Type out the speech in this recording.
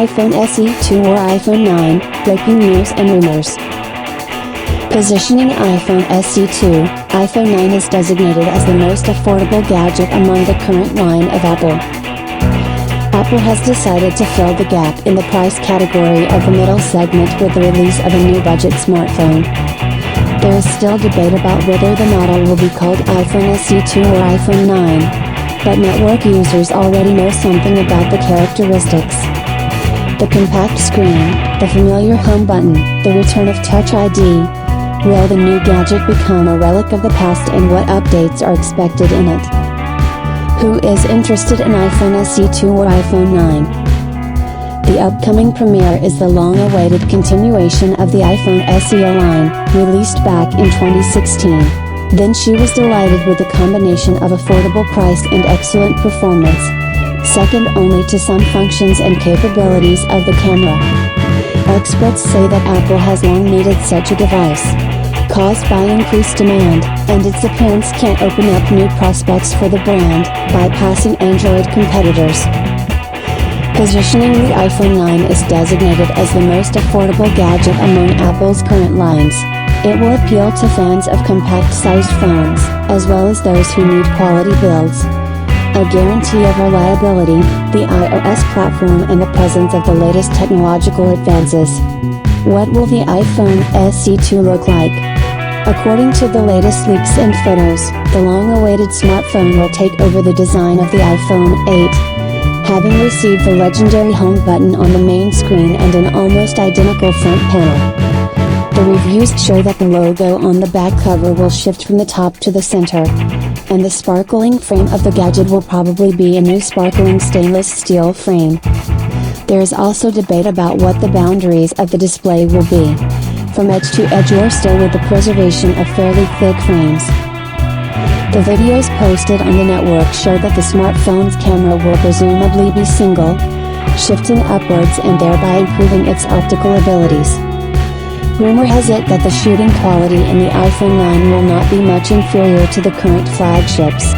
iPhone SE 2 or iPhone 9, breaking news and rumors. Positioning iPhone SE 2, iPhone 9 is designated as the most affordable gadget among the current line of Apple. Apple has decided to fill the gap in the price category of the middle segment with the release of a new budget smartphone. There is still debate about whether the model will be called iPhone SE 2 or iPhone 9, but network users already know something about the characteristics. The compact screen, the familiar home button, the return of Touch ID. Will the new gadget become a relic of the past, and what updates are expected in it? Who is interested in iPhone SE 2 or iPhone 9? The upcoming premiere is the long-awaited continuation of the iPhone SE line, released back in 2016. Then she was delighted with the combination of affordable price and excellent performance, second only to some functions and capabilities of the camera. Experts say that Apple has long needed such a device, caused by increased demand, and its appearance can open up new prospects for the brand, bypassing Android competitors. Positioning the iPhone 9 is designated as the most affordable gadget among Apple's current lines. It will appeal to fans of compact-sized phones, as well as those who need quality builds, a guarantee of reliability, the iOS platform, and the presence of the latest technological advances. What will the iPhone SE 2 look like? According to the latest leaks and photos, the long-awaited smartphone will take over the design of the iPhone 8, having received the legendary home button on the main screen and an almost identical front panel. The reviews show that the logo on the back cover will shift from the top to the center, and the sparkling frame of the gadget will probably be a new sparkling stainless steel frame. There is also debate about what the boundaries of the display will be, from edge to edge or still with the preservation of fairly thick frames. The videos posted on the network show that the smartphone's camera will presumably be single, shifting upwards and thereby improving its optical abilities. Rumor has it that the shooting quality in the iPhone 9 will not be much inferior to the current flagships.